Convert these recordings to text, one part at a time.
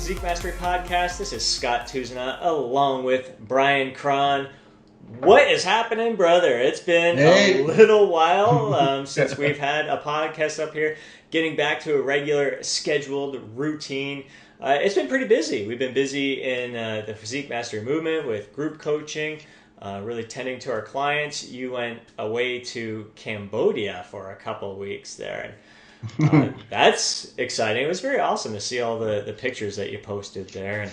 Physique Mastery Podcast. This is Tousignant along with Bryan, Krahn. What is happening, brother? It's been a little while since we've had a podcast up here, getting back to a regular scheduled routine. It's been pretty busy. We've been busy in the Physique Mastery movement with group coaching, really tending to our clients. You went away to Cambodia for a couple of weeks there. That's exciting. It was very awesome to see all the pictures that you posted there.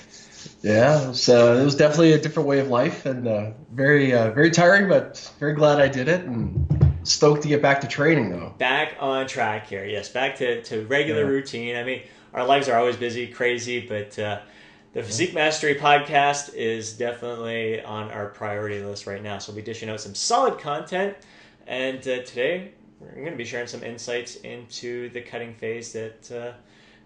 Yeah, so it was definitely a different way of life, and very tiring, but very glad I did it, and stoked to get back to training though. Back on track here, yes, back to regular routine. I mean, our lives are always busy, crazy, but the Physique Mastery Podcast is definitely on our priority list right now. So we'll be dishing out some solid content, and today we're going to be sharing some insights into the cutting phase that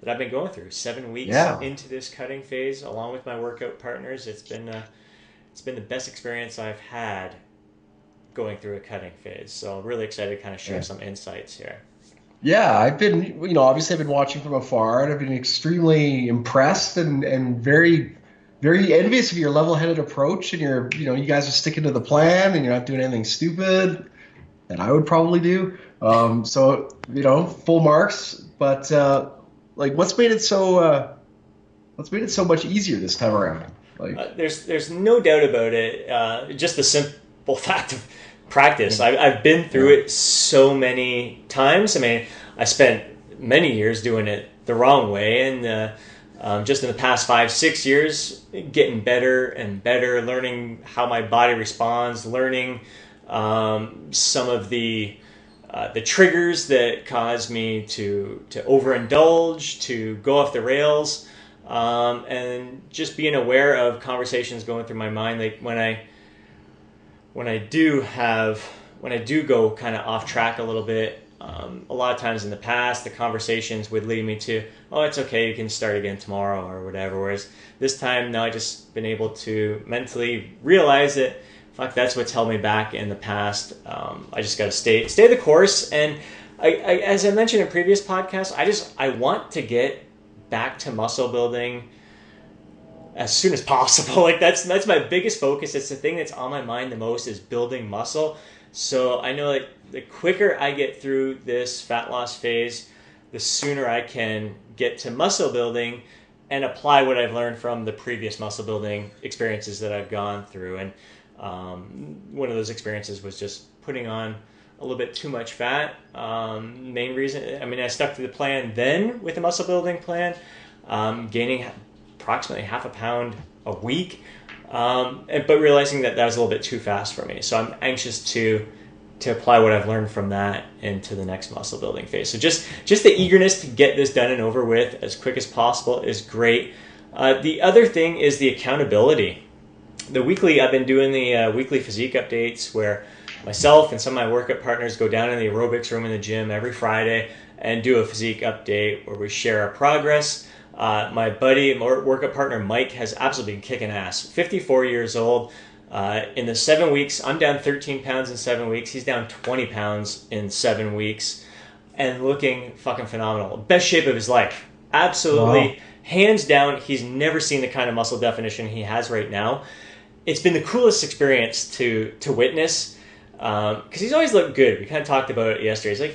I've been going through. 7 weeks into this cutting phase, along with my workout partners. It's been the best experience I've had going through a cutting phase. So I'm really excited to kind of share some insights here. Yeah, I've been, obviously I've been watching from afar, and I've been extremely impressed and very, very envious of your level-headed approach, and you guys are sticking to the plan, and you're not doing anything stupid that I would probably do. So, full marks, but what's made it so much easier this time around? There's no doubt about it. Just the simple fact of practice. I've been through it so many times. I mean, I spent many years doing it the wrong way, and just in the past 5-6 years, getting better and better, learning how my body responds, learning some of the triggers that cause me to overindulge, to go off the rails, and just being aware of conversations going through my mind. Like when I do go kind of off track a little bit, a lot of times in the past, the conversations would lead me to, oh, it's okay, you can start again tomorrow or whatever. Whereas this time, now I just been able to mentally realize that, fuck, that's what's held me back in the past. I just got to stay the course. And I, as I mentioned in previous podcasts, I want to get back to muscle building as soon as possible. Like that's my biggest focus. It's the thing that's on my mind the most, is building muscle. So I know the quicker I get through this fat loss phase, the sooner I can get to muscle building and apply what I've learned from the previous muscle building experiences that I've gone through. And one of those experiences was just putting on a little bit too much fat. Main reason, I stuck to the plan then with the muscle building plan, gaining approximately half a pound a week, but realizing that was a little bit too fast for me. So I'm anxious to apply what I've learned from that into the next muscle building phase. So just the eagerness to get this done and over with as quick as possible is great. The other thing is the accountability. I've been doing the weekly physique updates where myself and some of my workout partners go down in the aerobics room in the gym every Friday and do a physique update where we share our progress. My buddy, my workout partner Mike, has absolutely been kicking ass. 54 years old. In the 7 weeks, I'm down 13 pounds in 7 weeks. He's down 20 pounds in 7 weeks and looking fucking phenomenal. Best shape of his life. Absolutely. Wow. Hands down, he's never seen the kind of muscle definition he has right now. It's been the coolest experience to witness, because he's always looked good. We kind of talked about it yesterday. He's like,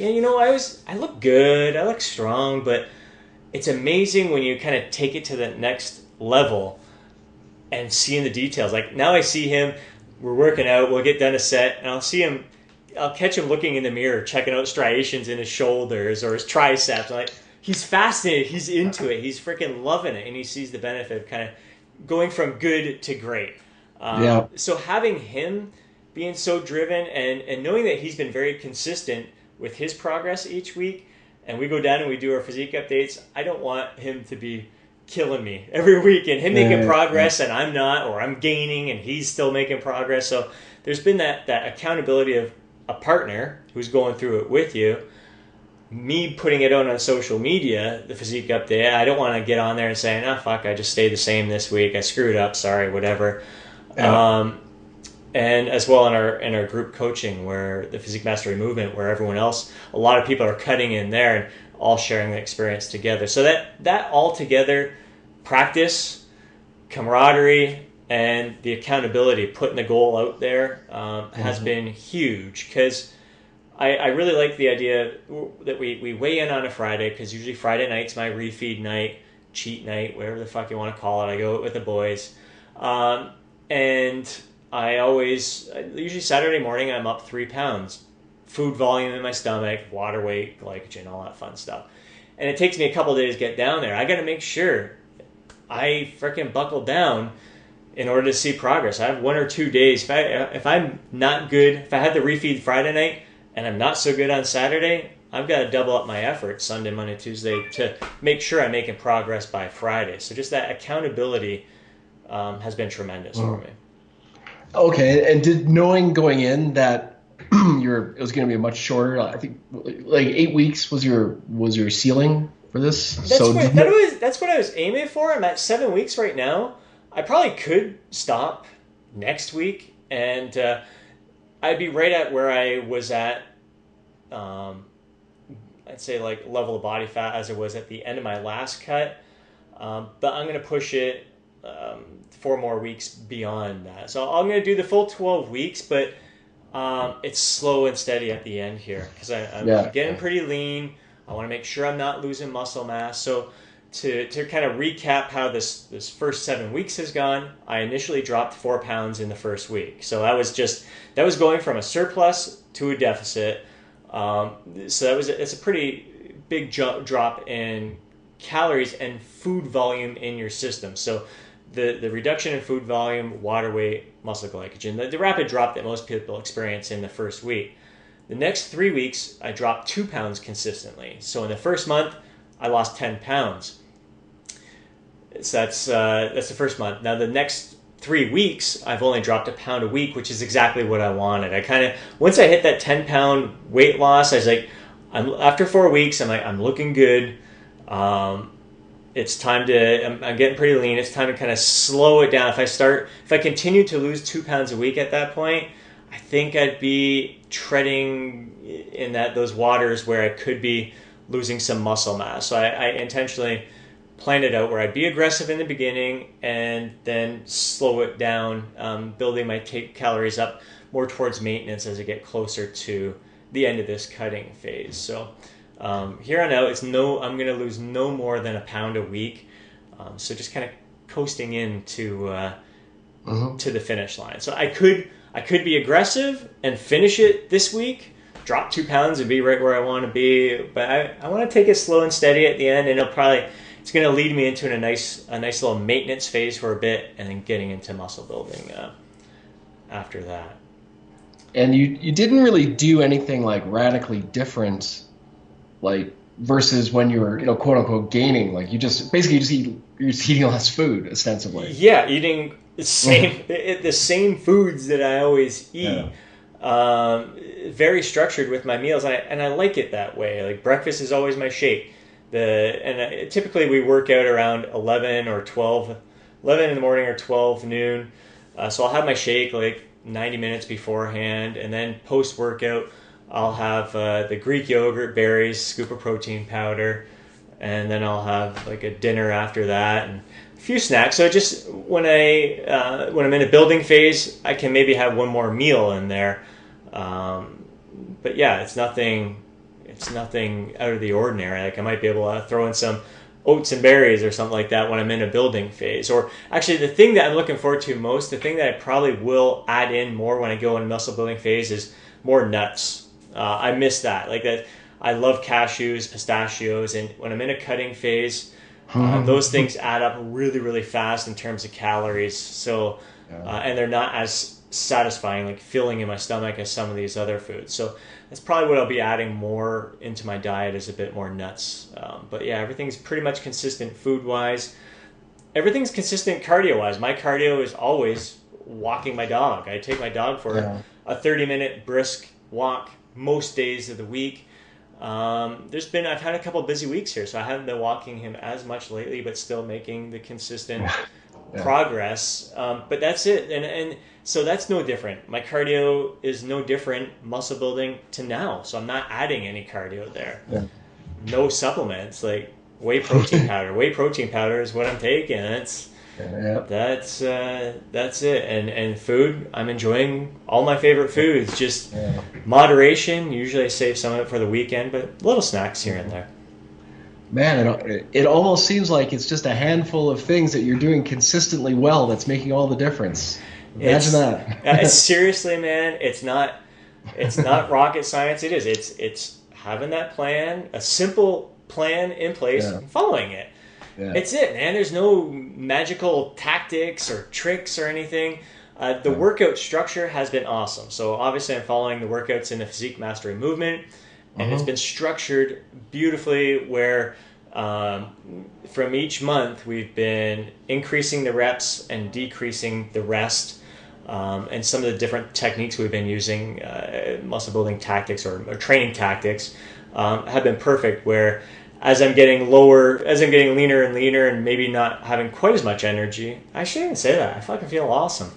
I look good, I look strong, but it's amazing when you kind of take it to the next level and seeing the details. Like now I see him, we're working out, we'll get done a set, and I'll catch him looking in the mirror, checking out striations in his shoulders or his triceps. I'm like, he's fascinated, he's into it, he's freaking loving it, and he sees the benefit of kind of going from good to great. So having him being so driven and knowing that he's been very consistent with his progress each week, and we go down and we do our physique updates, I don't want him to be killing me every week and him making progress and I'm not, or I'm gaining and he's still making progress. So there's been that accountability of a partner who's going through it with you. Me putting it out on social media, the physique update, I don't want to get on there and say, fuck, I just stayed the same this week, I screwed up, sorry, whatever. And as well in our group coaching, where the Physique Mastery movement, where everyone else, a lot of people are cutting in there and all sharing the experience together. So that all together practice, camaraderie, and the accountability, putting the goal out there has been huge, because I really like the idea that we weigh in on a Friday, because usually Friday night's my refeed night, cheat night, whatever the fuck you want to call it. I go out with the boys. And usually Saturday morning, I'm up 3 pounds. Food volume in my stomach, water weight, glycogen, all that fun stuff. And it takes me a couple days to get down there. I got to make sure I freaking buckle down in order to see progress. I have 1 or 2 days. If I'm not good, if I had the refeed Friday night and I'm not so good on Saturday, I've got to double up my effort Sunday, Monday, Tuesday to make sure I'm making progress by Friday. So just that accountability has been tremendous for me. Okay, and did knowing going in that it was going to be a much shorter, I think like 8 weeks was your ceiling for this? That's what I was aiming for. I'm at 7 weeks right now. I probably could stop next week, and I'd be right at where I was at, I'd say like level of body fat as it was at the end of my last cut. But I'm going to push it 4 more weeks beyond that. So I'm going to do the full 12 weeks, but it's slow and steady at the end here, because I'm getting pretty lean. I want to make sure I'm not losing muscle mass. So to kind of recap how this first 7 weeks has gone, I initially dropped 4 pounds in the first week. So that was going from a surplus to a deficit. So it's a pretty big drop in calories and food volume in your system. So the reduction in food volume, water weight, muscle glycogen, the rapid drop that most people experience in the first week. The next 3 weeks, I dropped 2 pounds consistently. So in the first month, I lost 10 pounds. So that's the first month. Now the next 3 weeks, I've only dropped a pound a week, which is exactly what I wanted. Once I hit that 10-pound weight loss, I was like, after 4 weeks, I'm looking good. It's time I'm getting pretty lean. It's time to kind of slow it down. If I continue to lose 2 pounds a week at that point, I think I'd be treading in those waters where I could be losing some muscle mass. So I intentionally planned it out where I'd be aggressive in the beginning and then slow it down, building my calories up more towards maintenance as I get closer to the end of this cutting phase. So here on out, I'm going to lose no more than a pound a week. So just kind of coasting into to the finish line. So I could be aggressive and finish it this week, drop 2 pounds and be right where I want to be. But I want to take it slow and steady at the end, and it's going to lead me into a nice little maintenance phase for a bit, and then getting into muscle building after that. And you didn't really do anything like radically different, like versus when you were, quote unquote gaining. Like you're just eating less food ostensibly. Yeah, eating the same foods that I always eat. Yeah. Very structured with my meals, and I like it that way. Like breakfast is always my shake. Typically we work out around 11 in the morning or 12 noon. So I'll have my shake like 90 minutes beforehand, and then post workout I'll have the Greek yogurt, berries, scoop of protein powder, and then I'll have like a dinner after that and a few snacks. So just when I'm in a building phase, I can maybe have one more meal in there. But yeah, it's nothing out of the ordinary. Like I might be able to throw in some oats and berries or something like that when I'm in a building phase. Or actually the thing that I'm looking forward to most, the thing that I probably will add in more when I go in muscle building phase is more nuts. I miss that. Like that, I love cashews, pistachios, and when I'm in a cutting phase, those things add up really, really fast in terms of calories. So, and they're not as satisfying, like filling in my stomach as some of these other foods. So that's probably what I'll be adding more into my diet, is a bit more nuts. But yeah, everything's pretty much consistent food-wise. Everything's consistent cardio-wise. My cardio is always walking my dog. I take my dog for a 30-minute brisk walk most days of the week. I've had a couple of busy weeks here, so I haven't been walking him as much lately, but still making the consistent progress. But that's it. And so that's no different. My cardio is no different muscle building to now. So I'm not adding any cardio there. Yeah. No supplements. Like whey protein powder. Whey protein powder is what I'm taking. That's it. And food, I'm enjoying all my favorite foods. Just moderation. Usually I save some of it for the weekend, but little snacks here and there. Man, it almost seems like it's just a handful of things that you're doing consistently well that's making all the difference. Imagine that. Seriously, man, it's not rocket science. It is. It's having that plan, a simple plan in place, and following it. Yeah. It's it, man. There's no magical tactics or tricks or anything. The workout structure has been awesome. So obviously I'm following the workouts in the Physique Mastery movement, and it's been structured beautifully where from each month we've been increasing the reps and decreasing the rest. And some of the different techniques we've been using, muscle building tactics or training tactics, have been perfect where as I'm getting leaner and leaner and maybe not having quite as much energy, I shouldn't even say that. I fucking feel awesome.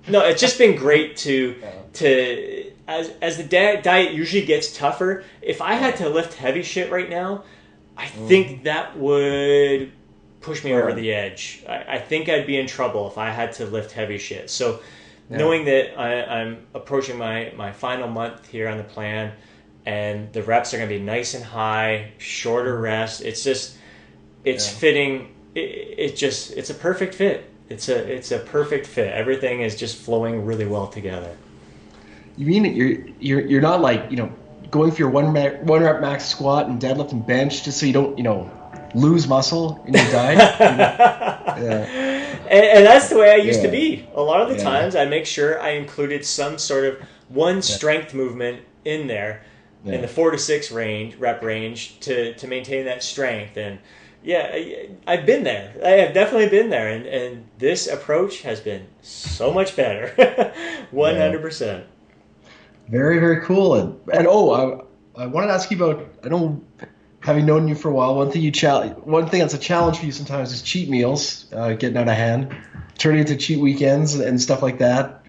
No, it's just been great to as the diet usually gets tougher. If I had to lift heavy shit right now, I think that would push me over the edge. I think I'd be in trouble if I had to lift heavy shit. So knowing that I'm approaching my final month here on the plan, and the reps are going to be nice and high, shorter rest. It's fitting. It's a perfect fit. It's a perfect fit. Everything is just flowing really well together. You mean you're not like, going for your one rep max squat and deadlift and bench just so you don't, lose muscle in your diet? And that's the way I used to be. A lot of the times I make sure I included some sort of one strength movement in there. In the 4 to 6 rep range to maintain that strength. And I've been there. I have definitely been there. And this approach has been so much better. 100%. Very, very cool. And I wanted to ask you about, I know, having known you for a while, one thing that's a challenge for you sometimes is cheat meals, getting out of hand, turning into cheat weekends and stuff like that.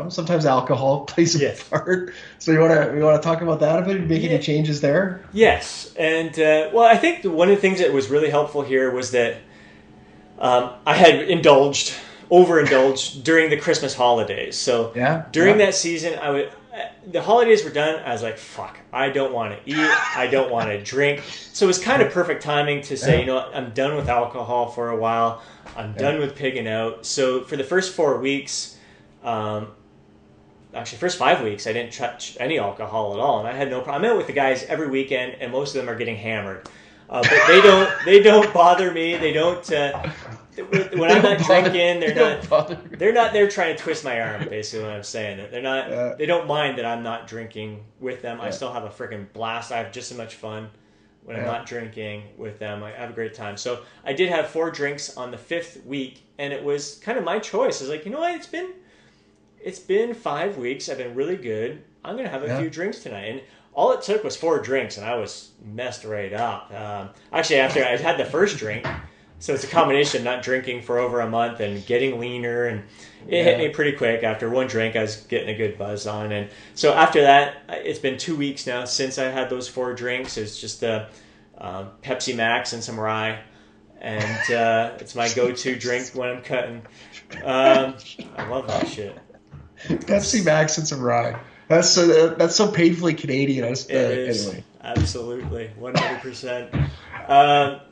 Sometimes alcohol plays a part. So you want to talk about that a bit? Make any changes there? Yes, and I think one of the things that was really helpful here was that I had overindulged during the Christmas holidays. So during that season, the holidays were done. I was like, fuck, I don't want to eat. I don't want to drink. So it was kind of perfect timing to say, I'm done with alcohol for a while. I'm done with pigging out. So for the first 4 weeks, first 5 weeks, I didn't touch any alcohol at all, and I had no problem. I'm out with the guys every weekend, and most of them are getting hammered, but they don't bother me. They don't. When I'm not drinking, they're not there trying to twist my arm. Basically, what I'm saying, they're not. They don't mind that I'm not drinking with them. I still have a freaking blast. I have just as much fun when I'm not drinking with them. I have a great time. So I did have 4 drinks on the 5th week, and it was kind of my choice. I was like, you know what? It's been 5 weeks. I've been really good. I'm going to have a few drinks tonight. And all it took was 4 drinks, and I was messed right up. Actually, after I had the first drink, so it's a combination of not drinking for over a month and getting leaner, and it hit me pretty quick. After 1 drink, I was getting a good buzz on. And so after that, it's been 2 weeks now since I had those 4 drinks. It's just Pepsi Max and some rye. And it's my go-to drink when I'm cutting. I love that shit. Pepsi Max and some rye. That's so painfully Canadian. Anyway. Absolutely, 100%.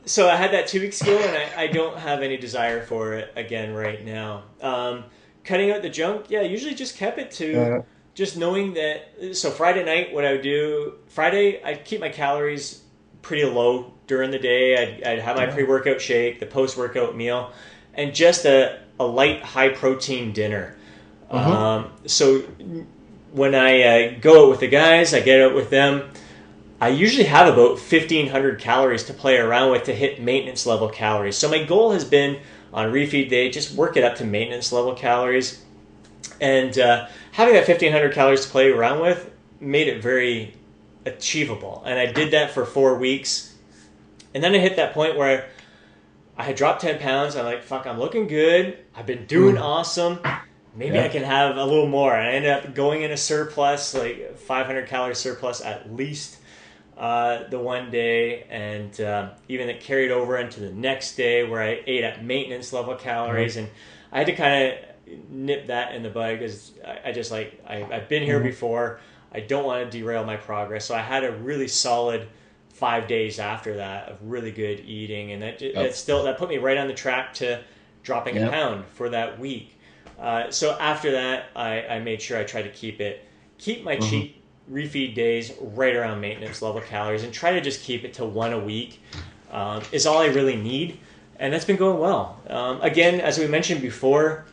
So I had that 2 weeks ago, and I don't have any desire for it again right now. Cutting out the junk, usually just kept it to just knowing that. So Friday night, what I would do, I'd keep my calories pretty low during the day. I'd have my pre-workout shake, the post-workout meal, and just a light, high-protein dinner. So when I go out with the guys, I get out with them, I usually have about 1,500 calories to play around with to hit maintenance level calories. So my goal has been on refeed day, just work it up to maintenance level calories. And having that 1,500 calories to play around with made it very achievable. And I did that for 4 weeks. And then I hit that point where I had dropped 10 pounds. I'm like, fuck, I'm looking good. I've been doing awesome. maybe I can have a little more. And I ended up going in a surplus, like 500 calorie surplus at least the one day. And even it carried over into the next day where I ate at maintenance level calories. And I had to kind of nip that in the bud because I just like, I've been here before. I don't want to derail my progress. So I had a really solid 5 days after that of really good eating. And that put me right on the track to dropping a pound for that week. So after that, I made sure I tried to keep my cheat refeed days right around maintenance level calories and try to just keep it to 1 a week is all I really need. And that's been going well. Again, as we mentioned before,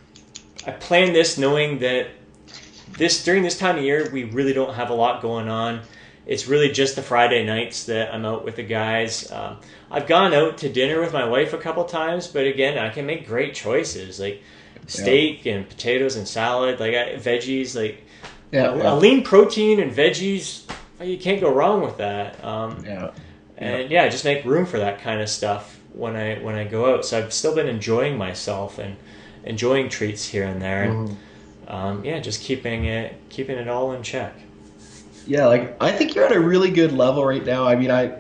I planned this knowing that during this time of year, we really don't have a lot going on. It's really just the Friday nights that I'm out with the guys. I've gone out to dinner with my wife a couple times, but again, I can make great choices like steak and potatoes and salad, like veggies, like a lean protein and veggies. You can't go wrong with that. And just make room for that kind of stuff when I go out. So I've still been enjoying myself and enjoying treats here and there, and just keeping it all in check. Yeah, like I think you're at a really good level right now. I mean, I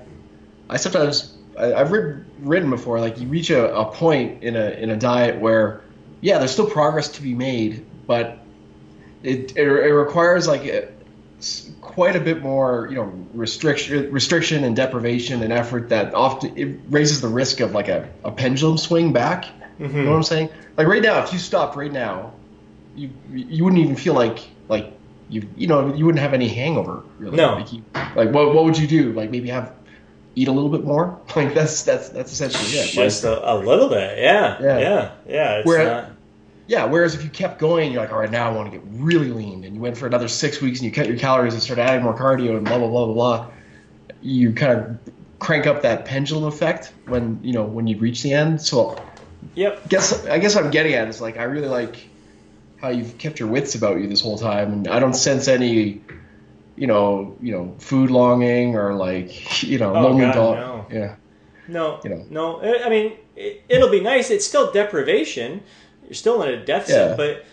sometimes I've written before, like you reach a point in a diet where there's still progress to be made, but it requires like quite a bit more, restriction and deprivation and effort that often it raises the risk of like a pendulum swing back. You know what I'm saying? Like right now, if you stopped right now, you wouldn't even feel like you wouldn't have any hangover really. No. Like what would you do? Like maybe eat a little bit more? Like that's essentially it. Just a little bit. Yeah. Whereas if you kept going, you're like, all right, now I want to get really lean, and you went for another 6 weeks and you cut your calories and started adding more cardio and blah blah blah blah blah. You kind of crank up that pendulum effect when you reach the end. So I guess what I'm getting at is like I really like how you've kept your wits about you this whole time, and I don't sense any, food longing or like, lonely dog. No. Yeah. No. No. I mean, it'll be nice. It's still deprivation. You're still in a deficit, but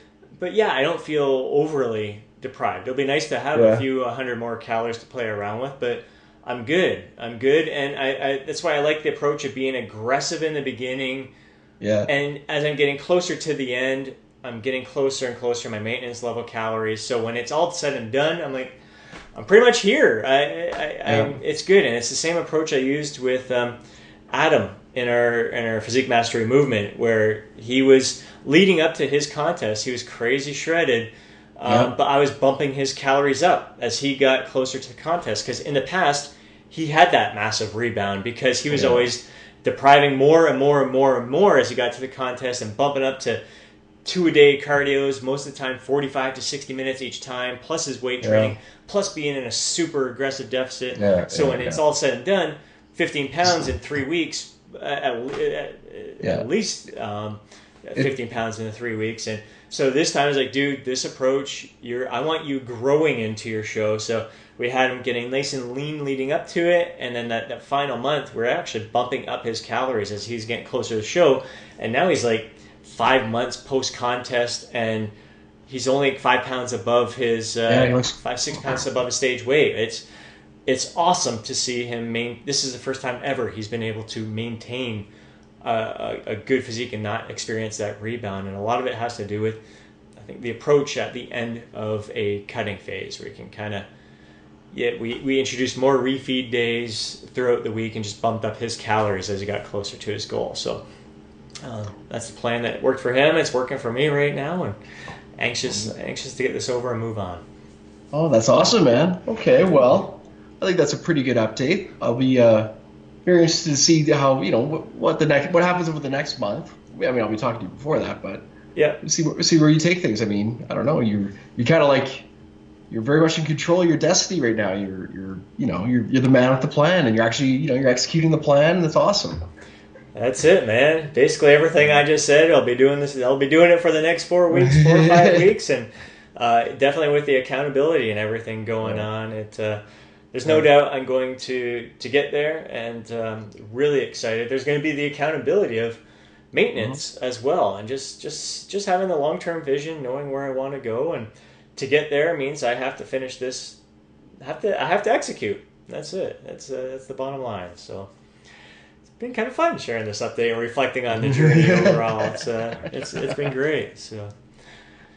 I don't feel overly deprived. It'll be nice to have a few 100 more calories to play around with, but I'm good, and I that's why I like the approach of being aggressive in the beginning. Yeah. And as I'm getting closer to the end, I'm getting closer and closer to my maintenance level calories. So when it's all said and done, I'm like, I'm pretty much here. It's good, and it's the same approach I used with Adam in our Physique Mastery movement, where he was leading up to his contest. He was crazy shredded, but I was bumping his calories up as he got closer to the contest. Because in the past, he had that massive rebound because he was always depriving more and more and more and more as he got to the contest and bumping up to 2-a-day cardios, most of the time 45 to 60 minutes each time, plus his weight training, plus being in a super aggressive deficit. So when it's all said and done, 15 pounds in 3 weeks, at least 15 pounds in the 3 weeks. And so this time I was like, dude, this approach, I want you growing into your show. So we had him getting nice and lean leading up to it. And then that final month, we're actually bumping up his calories as he's getting closer to the show. And now he's like 5 months post-contest, and he's only 5 pounds above his 5-6 pounds above his stage weight. It's awesome to see him. This is the first time ever he's been able to maintain a good physique and not experience that rebound. And a lot of it has to do with, I think, the approach at the end of a cutting phase, where you can kind of we introduced more refeed days throughout the week and just bumped up his calories as he got closer to his goal. So that's the plan that worked for him. It's working for me right now, and anxious to get this over and move on. Oh, that's awesome, man. Okay, well, I think that's a pretty good update. I'll be very interested to see how what happens over the next month. I mean, I'll be talking to you before that, but see where you take things. I mean, I don't know. You're kind of like, you're very much in control of your destiny right now. You're the man with the plan, and you're actually you're executing the plan, and it's awesome. That's it, man. Basically everything I just said, I'll be doing this. I'll be doing it for the next 4 weeks, 4 or 5 weeks, and definitely with the accountability and everything going on. There's no doubt I'm going to get there, and really excited. There's going to be the accountability of maintenance as well, and just having the long-term vision, knowing where I want to go, and to get there means I have to finish this. I have to execute. That's it. That's the bottom line. So it's been kind of fun sharing this update and reflecting on the journey overall. It's been great. So.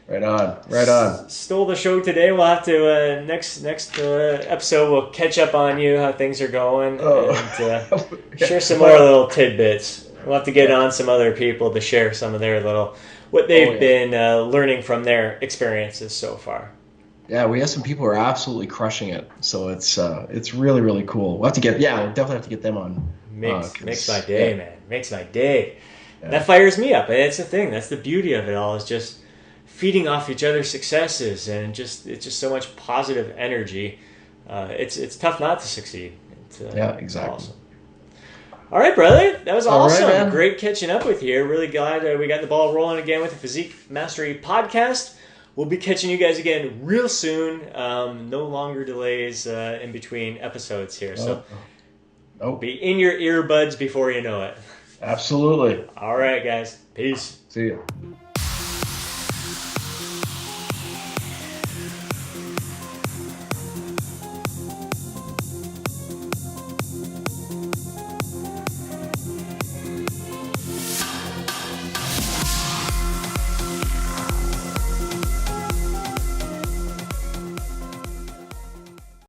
Right on. Stole the show today. We'll have to next episode. We'll catch up on you, how things are going, and share some more little tidbits. We'll have to get on some other people to share some of their what they've been learning from their experiences so far. Yeah, we have some people who are absolutely crushing it. So it's really, really cool. We'll definitely have to get them on. Makes my day, man. Makes my day. Yeah. That fires me up. And it's the thing. That's the beauty of it all, is just feeding off each other's successes, and it's just so much positive energy. It's tough not to succeed. Exactly. Awesome. All right, brother. That was awesome. Right, great catching up with you. Really glad we got the ball rolling again with the Physique Mastery Podcast. We'll be catching you guys again real soon. No longer delays in between episodes here. So be in your earbuds before you know it. Absolutely. All right, guys. Peace. See ya.